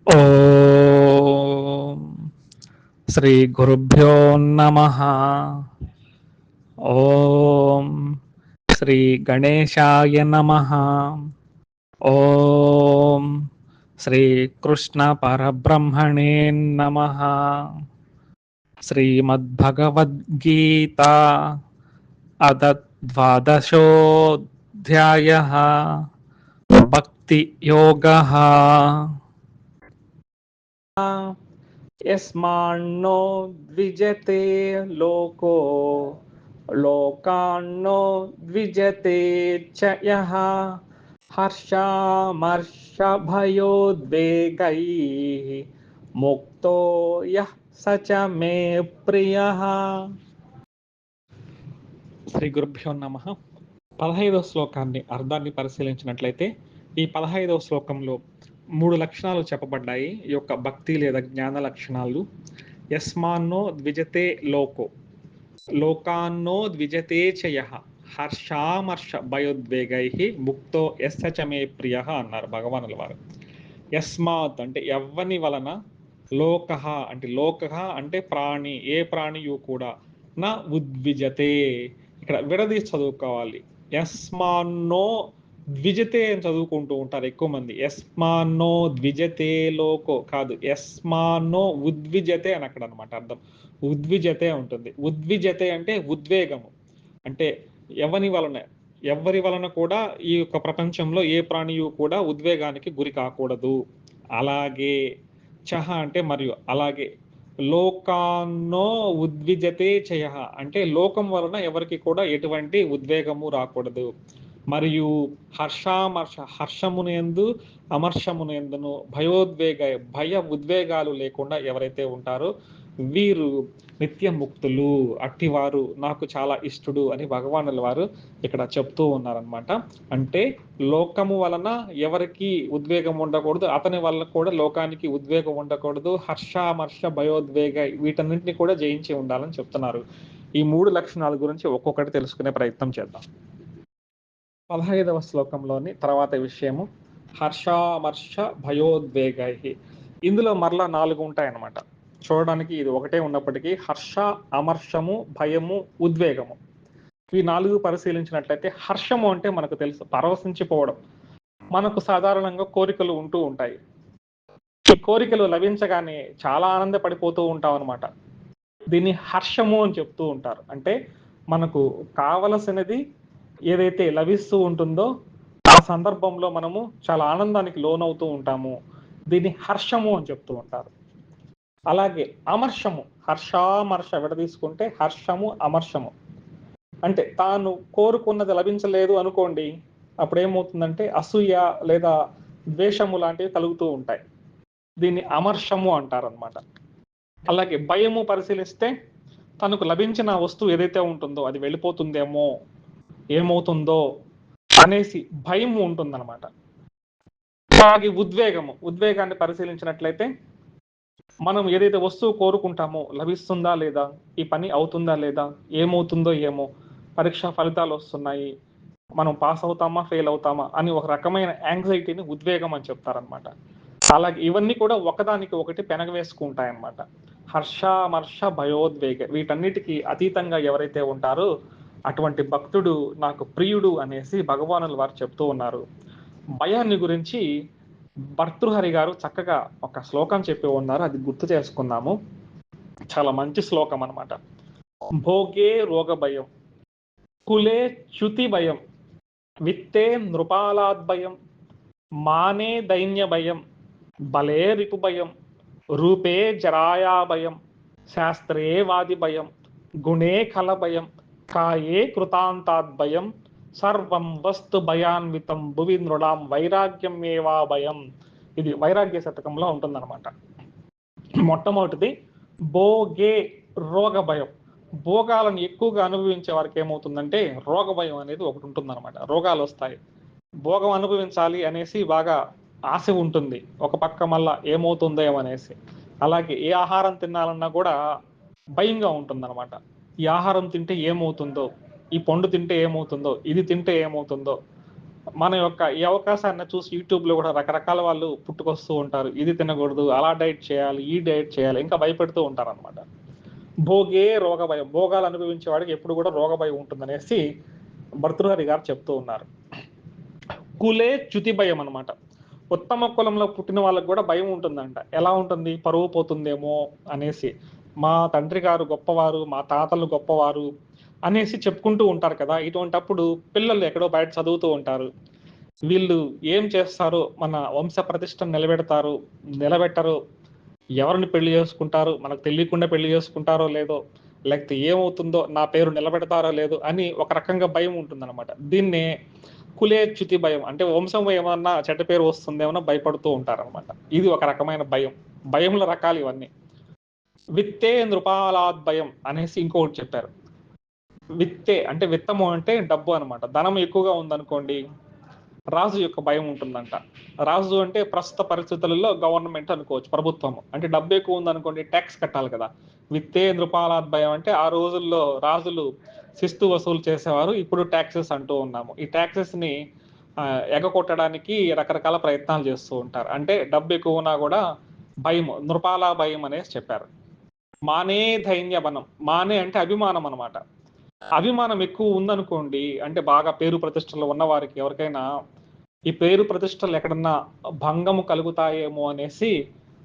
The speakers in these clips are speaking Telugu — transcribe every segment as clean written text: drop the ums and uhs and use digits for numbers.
ఓం శ్రీ గురుభ్యో నమః. ఓం శ్రీ గణేశాయ నమః. ఓం శ్రీ కృష్ణ పరబ్రహ్మణే నమః. శ్రీమద్భగవద్గీత అద ద్వాదశోऽధ్యాయః భక్తి యోగః. యస్మాన్నో ద్విజతే లోకో లోకాన్నో ద్విజతే చ యః హర్షామర్షభయోద్వేగైః ముక్తో యః స చ మే ప్రియః. శ్రీ గురుభ్యో నమః. 15వ శ్లోకాన్ని అర్థాన్ని పరిశీలించినట్లయితే ఈ 15వ శ్లోకంలో 3 లక్షణాలు చెప్పబడ్డాయి. ఈ యొక్క భక్తి లేదా జ్ఞాన లక్షణాలు. యస్మాన్నో ద్విజతే లోకో లోకాన్నో ద్విజతే చయః హర్షామర్ష భయోద్వేగై ముక్తో యస్స చ మే ప్రియః అన్నారు భగవానుల వారు. యస్మాత్ అంటే ఎవ్వని వలన, లోకః అంటే లోకః అంటే ప్రాణి, ఏ ప్రాణియు కూడా, నా ఉద్విజతే ఇక్కడ విడదీసి చదువుకోవాలి. యస్మాన్నో ద్విజతే అని చదువుకుంటూ ఉంటారు ఎక్కువ మంది. యస్మాన్నో ద్విజతే లోకో కాదు, యస్మాన్నో ఉద్విజతే అని అక్కడ అనమాట అర్థం. ఉద్విజతే ఉంటుంది. ఉద్విజతే అంటే ఉద్వేగము, అంటే ఎవరి వలన కూడా ఈ యొక్క ప్రపంచంలో ఏ ప్రాణియు కూడా ఉద్వేగానికి గురి కాకూడదు. అలాగే చహ అంటే మరియు, అలాగే లోకాన్నో ఉద్విజతే చయ అంటే లోకం వలన ఎవరికి కూడా ఎటువంటి ఉద్వేగము రాకూడదు. మరియు హర్షమునందు అమర్షమునందును భయ ఉద్వేగాలు లేకుండా ఎవరైతే ఉంటారో వీరు నిత్య ముక్తులు, అట్టివారు నాకు చాలా ఇష్టడు అని భగవానుల వారు ఇక్కడ చెప్తూ ఉన్నారనమాట. అంటే లోకము వలన ఎవరికి ఉద్వేగం ఉండకూడదు, అతని వల్ల కూడా లోకానికి ఉద్వేగం ఉండకూడదు. హర్షామర్ష భయోద్వేగ వీటన్నింటినీ కూడా జయించి ఉండాలని చెప్తున్నారు. ఈ 3 లక్షణాల గురించి ఒక్కొక్కటి తెలుసుకునే ప్రయత్నం చేద్దాం. 15వ శ్లోకంలోని తర్వాత విషయము హర్షామర్ష భయోద్వేగై. ఇందులో మరలా 4 ఉంటాయన్నమాట. చూడడానికి ఇది ఒకటే ఉన్నప్పటికీ హర్ష, అమర్షము, భయము, ఉద్వేగము ఈ 4 పరిశీలించినట్లయితే హర్షము అంటే మనకు తెలుసు పరవశించిపోవడం. మనకు సాధారణంగా కోరికలు ఉంటూ ఉంటాయి. ఈ కోరికలు లభించగానే చాలా ఆనందపడిపోతూ ఉంటాం అనమాట. దీన్ని హర్షము అని చెప్తూ ఉంటారు. అంటే మనకు కావలసినది ఏదైతే లభిస్తూ ఉంటుందో ఆ సందర్భంలో మనము చాలా ఆనందానికి లోనవుతూ ఉంటాము. దీన్ని హర్షము అని చెప్తూ ఉంటారు. అలాగే అమర్షము, హర్షామర్ష విడదీసుకుంటే హర్షము, అమర్షము అంటే తాను కోరుకున్నది లభించలేదు అనుకోండి, అప్పుడు ఏమవుతుందంటే అసూయ లేదా ద్వేషము లాంటివి కలుగుతూ ఉంటాయి. దీన్ని అమర్షము అంటారనమాట. అలాగే భయము పరిశీలిస్తే తనకు లభించిన వస్తువు ఏదైతే ఉంటుందో అది వెళ్ళిపోతుందేమో, ఏమవుతుందో అనేసి భయం ఉంటుందన్నమాట. అలాగే ఉద్వేగాన్ని పరిశీలించినట్లయితే మనం ఏదైతే వస్తువు కోరుకుంటామో లభిస్తుందా లేదా, ఈ పని అవుతుందా లేదా, ఏమవుతుందో ఏమో, పరీక్ష ఫలితాలు వస్తున్నాయి, మనం పాస్ అవుతామా ఫెయిల్ అవుతామా అని ఒక రకమైన యాంగ్జైటీని ఉద్వేగం అని చెప్తారనమాట. అలాగే ఇవన్నీ కూడా ఒకదానికి ఒకటి పెనగవేసుకుంటాయన్నమాట. హర్షామర్ష భయోద్వేగ వీటన్నిటికీ అతీతంగా ఎవరైతే ఉంటారో అటువంటి భక్తుడు నాకు ప్రియుడు అనేసి భగవానుల వారు చెప్తూ ఉన్నారు. భయాన్ని గురించి భర్తృహరి గారు చక్కగా ఒక శ్లోకం చెప్పి ఉన్నారు, అది గుర్తు చేసుకున్నాము. చాలా మంచి శ్లోకం అనమాట. భోగే రోగ భయం, కులే చ్యుతి భయం, విత్తే నృపాలాద్ భయం, మానే దైన్య భయం, బలే రిపు భయం, రూపే జరాయా భయం, శాస్త్రే వాది భయం, గుణే కల భయం, కాయే కృతాంతాద్ భయం, సర్వం వస్తు భయాన్వితం భువి నృడాం వైరాగ్యం ఏవా భయం. ఇది వైరాగ్య శతకంలో ఉంటుందన్నమాట. మొట్టమొదటిది భోగే రోగ భయం. భోగాలను ఎక్కువగా అనుభవించే వారికి ఏమవుతుందంటే రోగ భయం అనేది ఒకటి ఉంటుందన్నమాట. రోగాలు వస్తాయి, భోగం అనుభవించాలి అనేసి బాగా ఆశ ఉంటుంది, ఒక పక్క మళ్ళా ఏమవుతుందో ఏమనేసి. అలాగే ఏ ఆహారం తినాలన్నా కూడా భయంగా ఉంటుందన్నమాట. ఈ ఆహారం తింటే ఏమవుతుందో, ఈ పండు తింటే ఏమవుతుందో, ఇది తింటే ఏమవుతుందో, మన యొక్క ఈ అవకాశాన్ని చూసి యూట్యూబ్‌లో గూడా రకరకాల వాళ్ళు పుట్టుకొస్తూ ఉంటారు. ఇది తినగూడదు, అలా డైట్ చేయాలి, ఈ డైట్ చేయాలి, ఇంకా భయపెడుతూ ఉంటారనమాట. భోగే రోగ భయం. భోగాలు అనుభవించే వాడికి ఎప్పుడు గూడా రోగ భయం ఉంటుందనేసి భర్తృహరి గారు చెప్తూ ఉన్నారు. కులే చ్యుతి భయం అనమాట. ఉత్తమ కులంలో పుట్టిన వాళ్ళకి గూడా భయం ఉంటుందంట. ఎలా ఉంటుంది? పరువు పోతుందేమో అనేసి. మా తండ్రి గారు గొప్పవారు, మా తాతలు గొప్పవారు అనేసి చెప్పుకుంటూ ఉంటారు కదా! ఇటువంటప్పుడు పిల్లలు ఎక్కడో బయట చదువుతూ ఉంటారు. వీళ్ళు ఏం చేస్తారో, మన వంశ ప్రతిష్టను నిలబెడతారు, నిలబెట్టరు, ఎవరిని పెళ్లి చేసుకుంటారు, మనకు తెలియకుండా పెళ్లి చేసుకుంటారో లేదో, లేకపోతే ఏమవుతుందో, నా పేరు నిలబెడతారో లేదో అని ఒక రకంగా భయం ఉంటుందన్నమాట. దీన్నే కులేచ్యుతి భయం. అంటే వంశం ఏమన్నా చెడ్డ పేరు వస్తుందేమో భయపడుతూ ఉంటారనమాట. ఇది ఒక రకమైన భయం. భయముల రకాలు ఇవన్నీ. విత్తే నృపాలాద్ భయం అనేసి ఇంకొకటి చెప్పారు. విత్తే అంటే విత్తము అంటే డబ్బు అనమాట. ధనం ఎక్కువగా ఉందనుకోండి, రాజు యొక్క భయం ఉంటుందంట. రాజు అంటే ప్రస్తుత పరిస్థితులలో గవర్నమెంట్ అనుకోవచ్చు, ప్రభుత్వము. అంటే డబ్బు ఎక్కువ ఉందనుకోండి, ట్యాక్స్ కట్టాలి కదా! విత్తే నృపాలాద్ భయం అంటే ఆ రోజుల్లో రాజులు శిస్తు వసూలు చేసేవారు. ఇప్పుడు టాక్సెస్ అంటూ ఉన్నాము. ఈ టాక్సెస్‌ని ఎగకొట్టడానికి రకరకాల ప్రయత్నాలు చేస్తూ ఉంటారు. అంటే డబ్బు ఎక్కువ ఉన్నా కూడా భయము, నృపాల భయం అనేసి చెప్పారు. మానే ధైన్యబనం. మానే అంటే అభిమానం అనమాట. అభిమానం ఎక్కువ ఉందనుకోండి, అంటే బాగా పేరు ప్రతిష్టలు ఉన్నవారికి ఎవరికైనా ఈ పేరు ప్రతిష్టలు ఎక్కడన్నా భంగము కలుగుతాయేమో అనేసి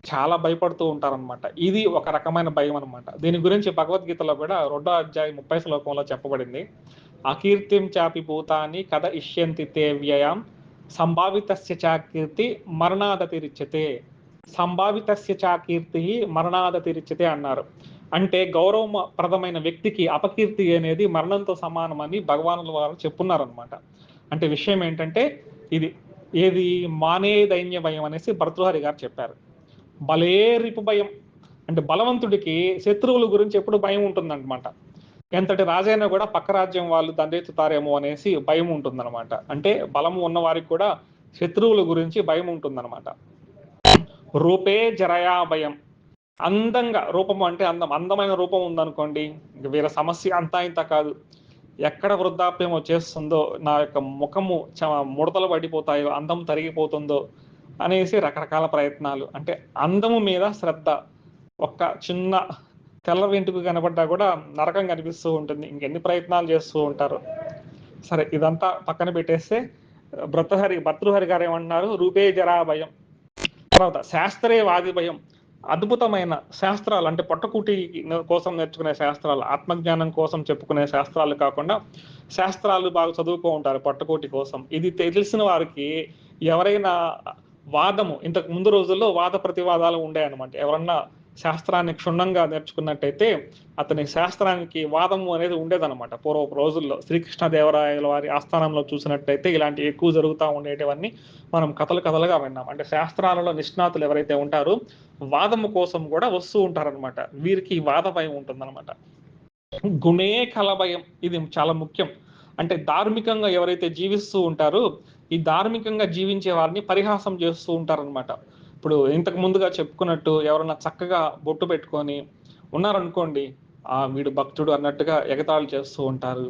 చాలా భయపడుతూ ఉంటారనమాట. ఇది ఒక రకమైన భయం అనమాట. దీని గురించి భగవద్గీతలో కూడా 2వ అధ్యాయం 30 శ్లోకంలో చెప్పబడింది. అకీర్తిం చాపి భూతాని కథ ఇష్యంతి తే వ్యయాం సంభావితస్య చాకీర్తి మరణాదతిరిచ్యతే. సంభావితస్య చాకీర్తి మరణాదతిరిచ్యతే అన్నారు. అంటే గౌరవప్రదమైన వ్యక్తికి అపకీర్తి అనేది మరణంతో సమానమని భగవానుల వారు చెప్పున్నారనమాట. అంటే విషయం ఏంటంటే ఇది ఏది మానే దైన్య భయం అనేసి భర్తృహరి గారు చెప్పారు. బలేరిపు భయం అంటే బలవంతుడికి శత్రువుల గురించి ఎప్పుడు భయం ఉంటుందన్నమాట. ఎంతటి రాజైనా కూడా పక్క రాజ్యం వాళ్ళు దండెత్తుతారేమో అనేసి భయం ఉంటుందన్నమాట. అంటే బలము ఉన్న వారికి కూడా శత్రువుల గురించి భయం ఉంటుందన్నమాట. రూపే జరయా భయం. అందంగా రూపం అంటే అందమైన రూపం ఉందనుకోండి, ఇంక వీళ్ళ సమస్య అంతా ఇంత కాదు. ఎక్కడ వృద్ధాప్యం వచ్చేస్తుందో, నా యొక్క ముఖము ముడతలు పడిపోతాయో, అందం తరిగిపోతుందో అనేసి రకరకాల ప్రయత్నాలు. అంటే అందము మీద శ్రద్ధ. ఒక్క చిన్న తెల్ల వెంట్రుక కనబడ్డా కూడా నరకం కనిపిస్తూ ఉంటుంది. ఇంకెన్ని ప్రయత్నాలు చేస్తూ ఉంటారు. సరే, ఇదంతా పక్కన పెట్టేస్తే భర్తృహరి గారు ఏమంటున్నారు? రూపే జరా భయం. తర్వాత శాస్త్రేవాది భయం. అద్భుతమైన శాస్త్రాలు అంటే పొట్టకూటి కోసం నేర్చుకునే శాస్త్రాలు, ఆత్మజ్ఞానం కోసం చెప్పుకునే శాస్త్రాలు కాకుండా శాస్త్రాలు బాగా చదువుకో ఉంటారు పొట్టకూటి కోసం. ఇది తెలిసిన వారికి ఎవరైనా వాదము, ఇంతకు ముందు రోజుల్లో వాద ప్రతివాదాలు ఉండేయన్నమాట. ఎవరన్నా శాస్త్రాన్ని క్షుణ్ణంగా నేర్చుకున్నట్టయితే అతని శాస్త్రానికి వాదము అనేది ఉండేదన్నమాట. పూర్వపు రోజుల్లో శ్రీకృష్ణదేవరాయల వారి ఆస్థానంలో చూసినట్టయితే ఇలాంటి ఎక్కువ జరుగుతూ ఉండేటివన్నీ మనం కథలుగా విన్నాం. అంటే శాస్త్రాలలో నిష్ణాతులు ఎవరైతే ఉంటారో వాదము కోసం కూడా వస్తూ ఉంటారనమాట. వీరికి వాద భయం ఉంటుందన్నమాట. గుణే కల భయం. ఇది చాలా ముఖ్యం. అంటే ధార్మికంగా ఎవరైతే జీవిస్తూ ఉంటారో ఈ ధార్మికంగా జీవించే వారిని పరిహాసం చేస్తూ ఉంటారనమాట. ఇప్పుడు ఇంతకు ముందుగా చెప్పుకున్నట్టు ఎవరన్నా చక్కగా బొట్టు పెట్టుకొని ఉన్నారనుకోండి, వీడు భక్తుడు అన్నట్టుగా ఎగతాళి చేస్తూ ఉంటారు.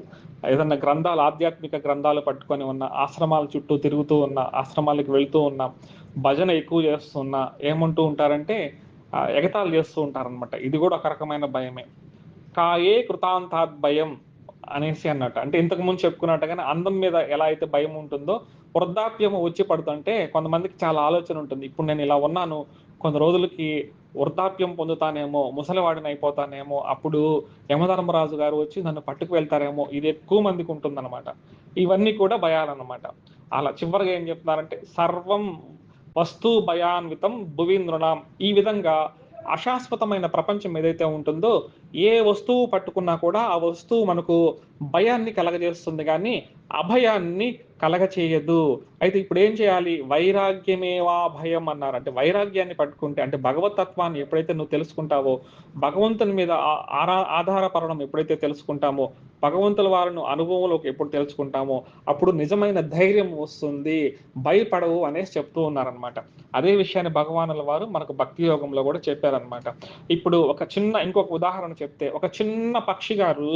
ఏదన్నా గ్రంథాలు, ఆధ్యాత్మిక గ్రంథాలు పట్టుకొని ఉన్న ఆశ్రమాల చుట్టూ తిరుగుతూ ఉన్న, ఆశ్రమాలకు వెళ్తూ ఉన్న, భజన ఎక్కువ చేస్తున్నా ఏమంటూ ఉంటారంటే ఎగతాళి చేస్తూ ఉంటారనమాట. ఇది కూడా ఒక రకమైన భయమే. కాయే కృతాంతాత్ భయం అనేసి అన్నట్టు. అంటే ఇంతకు ముందు చెప్పుకున్నట్టుగానే అందం మీద ఎలా అయితే భయం ఉంటుందో, వృద్ధాప్యం వచ్చి పడుతుంటే కొంతమందికి చాలా ఆలోచన ఉంటుంది. ఇప్పుడు నేను ఇలా ఉన్నాను, కొన్ని రోజులకి వృద్ధాప్యం పొందుతానేమో, ముసలివాడిని అయిపోతానేమో, అప్పుడు యమధర్మరాజు గారు వచ్చి నన్ను పట్టుకు వెళ్తారేమో, ఇది ఎక్కువ మందికి ఉంటుందన్నమాట. ఇవన్నీ కూడా భయాలన్నమాట. అలా చివరిగా ఏం చెప్తున్నారంటే సర్వం వస్తు భయాన్వితం భువి నృణాం. ఈ విధంగా అశాశ్వతమైన ప్రపంచం ఏదైతే ఉంటుందో ఏ వస్తువు పట్టుకున్నా కూడా ఆ వస్తువు మనకు భయాన్ని కలగజేస్తుంది కానీ అభయాన్ని కలగచేయదు. అయితే ఇప్పుడు ఏం చేయాలి? వైరాగ్యమేవా భయం అన్నారు. అంటే వైరాగ్యాన్ని పట్టుకుంటే, అంటే భగవతత్వాన్ని ఎప్పుడైతే నువ్వు తెలుసుకుంటావో, భగవంతుని మీద ఆధారపడడం ఎప్పుడైతే తెలుసుకుంటామో, భగవంతుల వారిని అనుభవంలోకి ఎప్పుడు తెలుసుకుంటామో అప్పుడు నిజమైన ధైర్యం వస్తుంది, భయపడవు అనేసి చెప్తూ ఉన్నారనమాట. అదే విషయాన్ని భగవానుల వారు మనకు భక్తి యోగంలో కూడా చెప్పారనమాట. ఇప్పుడు ఇంకొక ఉదాహరణ చెప్తే, ఒక చిన్న పక్షి గారు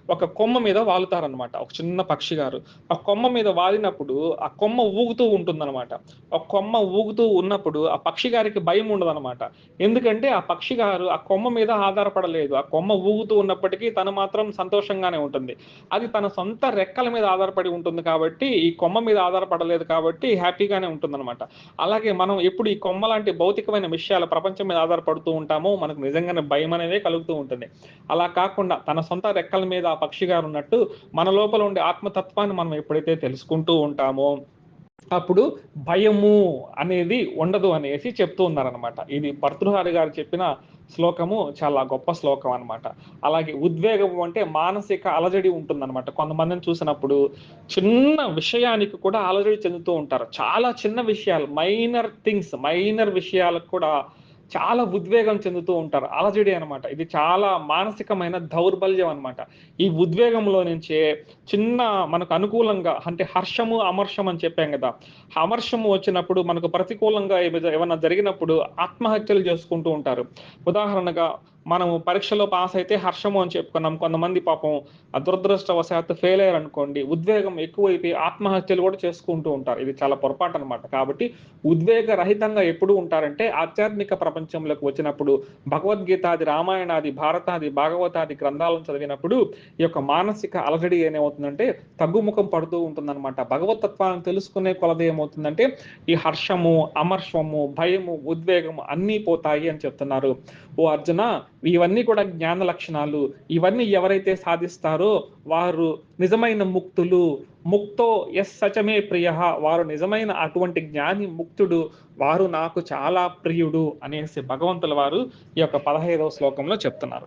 ఒక కొమ్మ మీద వాలుతారనమాట. ఒక చిన్న పక్షి గారు చెప్తున్నారు. ఆ కొమ్మ మీద వాలినప్పుడు ఆ కొమ్మ ఊగుతూ ఉంటుందనమాట. ఆ కొమ్మ ఊగుతూ ఉన్నప్పుడు ఆ పక్షి గారికి భయం ఉండదనమాట. ఎందుకంటే ఆ పక్షి గారు ఆ కొమ్మ మీద ఆధారపడలేదు. ఆ కొమ్మ ఊగుతూ ఉన్నప్పటికీ తను మాత్రం సంతోషంగానే ఉంటుంది. అది తన సొంత రెక్కల మీద ఆధారపడి ఉంటుంది కాబట్టి, ఈ కొమ్మ మీద ఆధారపడలేదు కాబట్టి హ్యాపీగానే ఉంటుందనమాట. అలాగే మనం ఎప్పుడు ఈ కొమ్మ లాంటి భౌతికమైన విషయాలు ప్రపంచం మీద ఆధారపడుతూ ఉంటామో, మనకు నిజంగానే భయమనేదే కలుగుతూ ఉంటుంది. అలా కాకుండా తన సొంత రెక్కల మీద ఆ పక్షి గారున్నట్టు, మన లోపల ఉండే ఆత్మతత్వాన్ని మనం ఎప్పుడైతే తెలుసుకుంటూ ఉంటామో, అప్పుడు భయము అనేది ఉండదు అనేసి చెప్తూ ఉన్నారనమాట. ఇది భర్తృహరి గారు చెప్పిన శ్లోకము చాలా గొప్ప శ్లోకం అనమాట. అలాగే ఉద్వేగము అంటే మానసిక అలజడి ఉంటుందనమాట. కొంతమందిని చూసినప్పుడు చిన్న విషయానికి కూడా అలజడి చెందుతూ ఉంటారు. చాలా చిన్న విషయాలు మైనర్ విషయాలకు కూడా చాలా ఉద్వేగం చెందుతూ ఉంటారు. అలజడి అనమాట. ఇది చాలా మానసికమైన దౌర్బల్యం అనమాట. ఈ ఉద్వేగంలో నుంచే చిన్న మనకు అనుకూలంగా అంటే హర్షము, అమర్షం అని చెప్పాం గదా! అమర్షము వచ్చినప్పుడు మనకు ప్రతికూలంగా ఏమన్నా జరిగినప్పుడు ఆత్మహత్యలు చేసుకుంటూ ఉంటారు. ఉదాహరణగా మనము పరీక్షలో పాస్ అయితే హర్షము అని చెప్పుకున్నాం. కొంతమంది పాపం దురదృష్టవశాత్తు ఫెయిల్ అయ్యారనుకోండి, ఉద్వేగం ఎక్కువైపోయి ఆత్మహత్యలు గూడా చేసుకుంటూ ఉంటారు. ఇది చాలా పొరపాటనమాట. కాబట్టి ఉద్వేగ రహితంగా ఎప్పుడు ఉంటారంటే ఆధ్యాత్మిక ప్రపంచంలోకి వచ్చినప్పుడు భగవద్గీతాది, రామాయణాది, భారతాది, భాగవతాది గ్రంథాలను చదివినప్పుడు ఈ యొక్క మానసిక అలజడి ఏమవుతుందంటే తగ్గుముఖం పడుతూ ఉంటుందన్నమాట. భగవతత్వాన్ని తెలుసుకునే కొలది ఏమవుతుందంటే ఈ హర్షము, అమర్షము, భయము, ఉద్వేగము అన్నీ పోతాయి అని చెప్తున్నారు. ఓ అర్జున, ఇవన్నీ కూడా జ్ఞాన లక్షణాలు. ఇవన్నీ ఎవరైతే సాధిస్తారో వారు నిజమైన ముక్తులు. ముక్తో యస్ సచమే ప్రియః, వారు నిజమైన అటువంటి జ్ఞాని ముక్తుడు. వారు నాకు చాలా ప్రియుడు అనేసి భగవంతుల వారు ఈ యొక్క 15వ శ్లోకంలో చెప్తున్నారు.